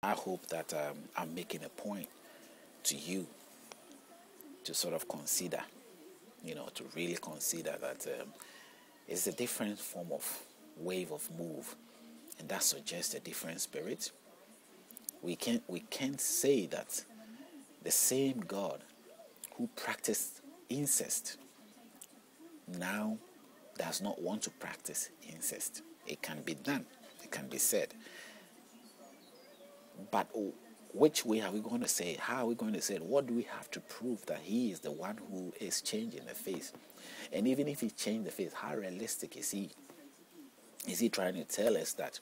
I hope that I'm making a point to you to sort of consider, to really consider that it's a different form of wave of move, and that suggests a different spirit. We can't say that the same God who practiced incest now does not want to practice incest. It can be done. It can be said. But which way are we going to say it? How are we going to say it? What do we have to prove that he is the one who is changing the face? And even if he changed the face, how realistic is he? Is he trying to tell us that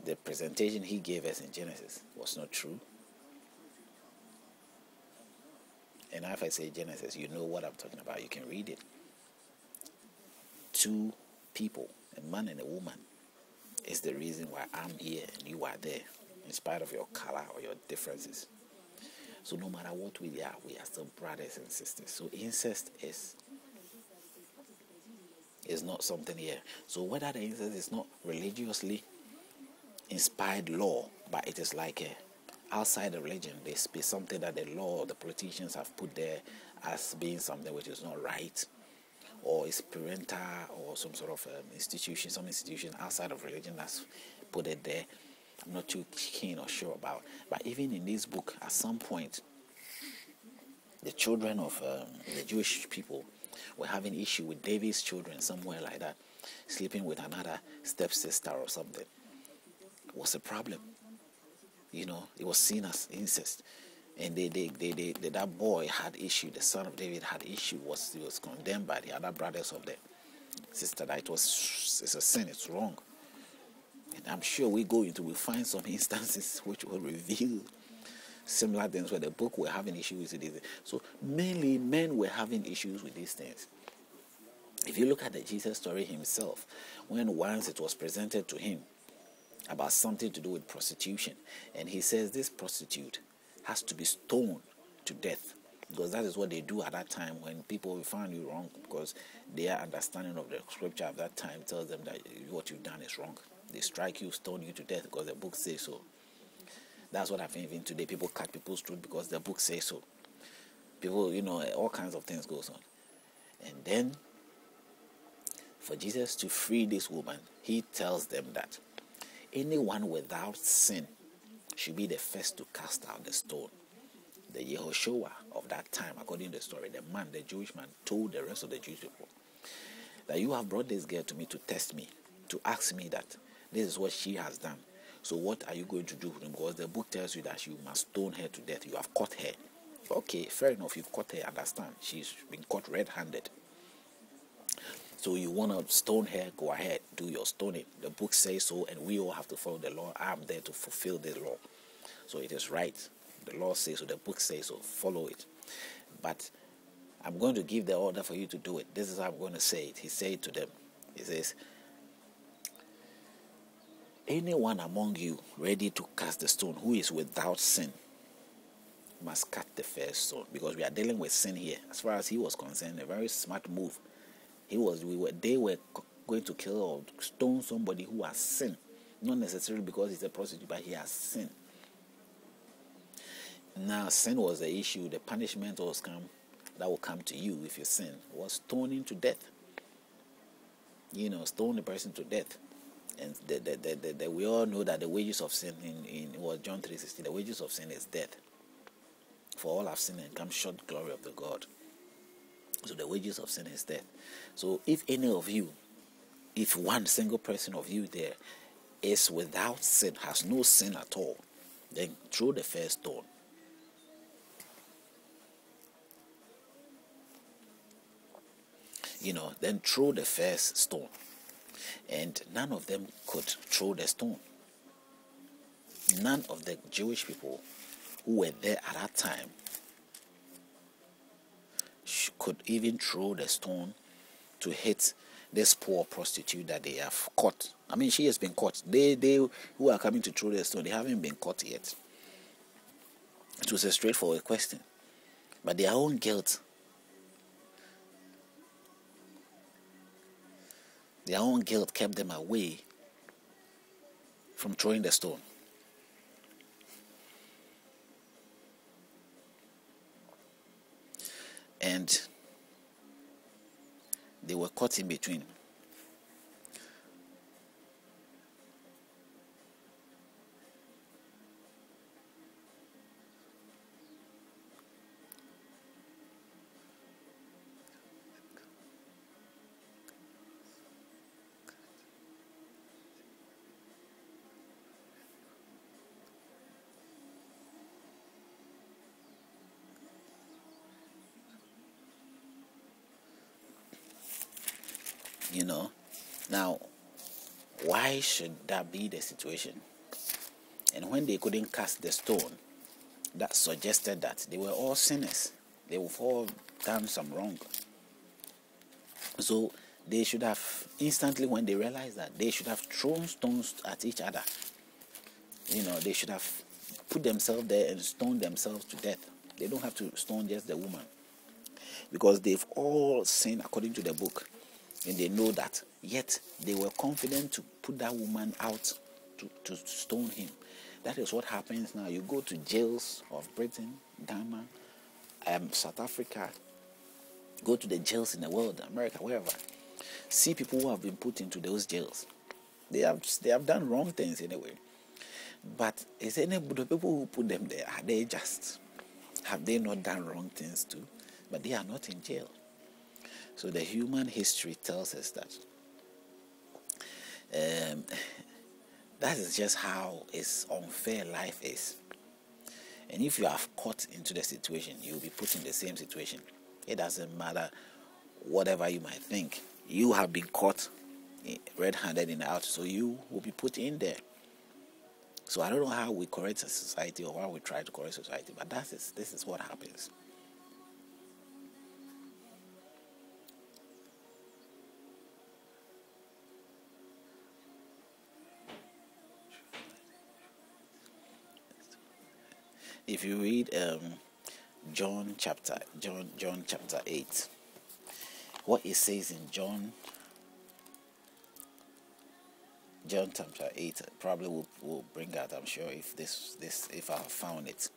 the presentation he gave us in Genesis was not true? And if I say Genesis, you know what I'm talking about. You can read it. Two people, a man and a woman, is the reason why I'm here and you are there, in spite of your color or your differences. So no matter what we are still brothers and sisters. So incest is not something here. So whether the incest is not religiously inspired law, but it is like outside the religion, there's be something that the law or the politicians have put there as being something which is not right, or is parental, or some sort of some institution outside of religion that's put it there. I'm not too keen or sure about. But even in this book, at some point, the children of the Jewish people were having issue with David's children, somewhere like that, sleeping with another stepsister or something. It was a problem. It was seen as incest. And that boy had issue, the son of David had issue, he was condemned by the other brothers of the sister that it's a sin, it's wrong. And I'm sure we find some instances which will reveal similar things where the book were having issues with it. So mainly men were having issues with these things. If you look at the Jesus story himself, when once it was presented to him about something to do with prostitution, and he says this prostitute has to be stoned to death, because that is what they do at that time when people find you wrong, because their understanding of the scripture at that time tells them that what you've done is wrong. They strike you, stone you to death because the book says so. That's what happens even today. People cut people's throat because the book says so. People, all kinds of things goes on. And then, for Jesus to free this woman, he tells them that anyone without sin should be the first to cast out the stone. The Yehoshua of that time, according to the story, the Jewish man, told the rest of the Jewish people that you have brought this girl to me to test me, to ask me that this is what she has done. So what are you going to do? Because the book tells you that you must stone her to death. You have caught her. Okay, fair enough. You've caught her. Understand? She's been caught red-handed. So you want to stone her? Go ahead. Do your stoning. The book says so, and we all have to follow the law. I'm there to fulfill the law. So it is right. The law says so. The book says so. Follow it. But I'm going to give the order for you to do it. This is how I'm going to say it. He said to them, he says, anyone among you ready to cast the stone who is without sin must cut the first stone. Because we are dealing with sin here. As far as he was concerned, a very smart move. They were going to kill or stone somebody who has sinned. Not necessarily because he's a prostitute, but he has sinned. Now, sin was the issue. The punishment that will come to you if you sin was stoning to death. Stone the person to death. And we all know that the wages of sin in John 3:16, the wages of sin is death. For all have sinned and come short glory of the God. So the wages of sin is death. So if any of you, if one single person of you there is without sin, has no sin at all, then throw the first stone. Then throw the first stone. And none of them could throw the stone. None of the Jewish people who were there at that time could even throw the stone to hit this poor prostitute that they have caught. I mean, she has been caught. They who are coming to throw the stone, they haven't been caught yet. It was a straightforward question. But their own guilt, kept them away from throwing the stone. and they were caught in between. Now, why should that be the situation? And when they couldn't cast the stone, that suggested that they were all sinners. They were all done some wrong. So they should have instantly, when they realized that, they should have thrown stones at each other. They should have put themselves there and stoned themselves to death. They don't have to stone just the woman, because they've all sinned according to the book, and they know that. Yet they were confident to put that woman out to stone him. That is what happens now. You go to jails of Britain, Ghana, South Africa, go to the jails in the world, America, wherever. See people who have been put into those jails. They have done wrong things anyway. But is any the people who put them there, have they not done wrong things too? But they are not in jail. So the human history tells us that that is just how unfair life is. And if you are caught into the situation, you will be put in the same situation. It doesn't matter whatever you might think. You have been caught red-handed in the out, so you will be put in there. So I don't know how we correct a society, or how we try to correct society, but this is what happens. If you read John chapter 8, what it says in John chapter 8, probably will bring out, I'm sure, if I have found it.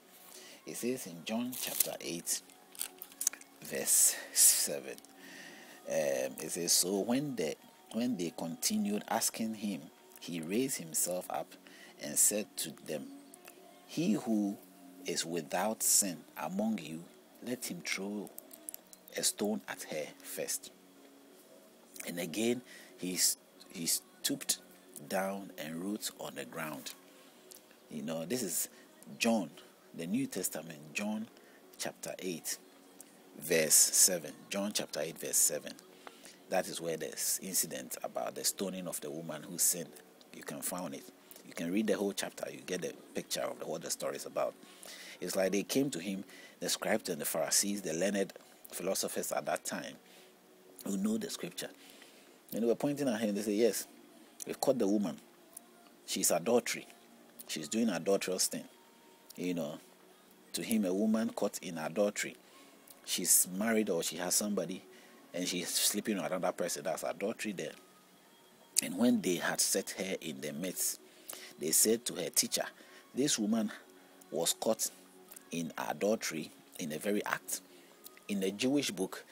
It says in John chapter 8, verse 7. It says, so when they continued asking him, he raised himself up and said to them, he who is without sin among you, let him throw a stone at her first. And again he stooped down and wrote on the ground. This is John, the New Testament, John chapter 8, verse 7. John chapter 8, verse 7. That is where this incident about the stoning of the woman who sinned, you can find it. You can read the whole chapter, you get the picture of what the story is about. It's like they came to him, the scribes and the Pharisees, the learned philosophers at that time, who know the scripture. And they were pointing at him, they say, yes, we've caught the woman. She's adultery. She's doing adulterous thing. To him, a woman caught in adultery, she's married or she has somebody, and she's sleeping with another person. That's adultery there. And when they had set her in the midst, they said to her, teacher, this woman was caught in adultery in the very act. In the Jewish book,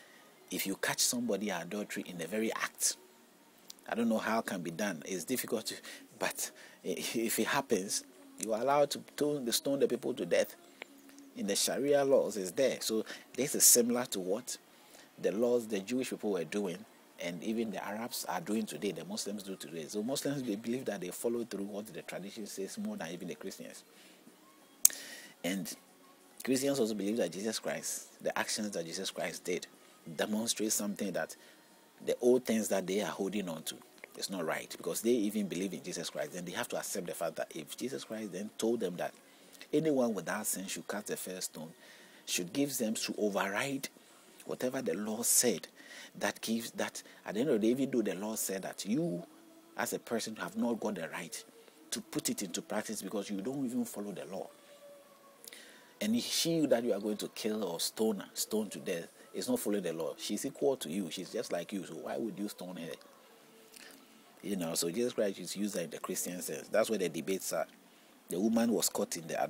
if you catch somebody adultery in the very act, I don't know how it can be done. It's difficult, but if it happens, you are allowed to stone the people to death. In the Sharia laws, it's there. So this is similar to what the laws the Jewish people were doing, and even the Arabs are doing today, the Muslims do today. So Muslims, they believe that they follow through what the tradition says more than even the Christians. And Christians also believe that Jesus Christ, the actions that Jesus Christ did, demonstrate something that the old things that they are holding on to is not right, because they even believe in Jesus Christ. Then they have to accept the fact that if Jesus Christ then told them that anyone without sin should cast the first stone, should give them to override whatever the law said, that gives that at the end of the day, even though the law said that you as a person have not got the right to put it into practice because you don't even follow the law. And she that you are going to kill or stone to death is not following the law. She's equal to you. She's just like you. So why would you stone her? So Jesus Christ is used in the Christian sense. That's where the debates are. The woman was caught in the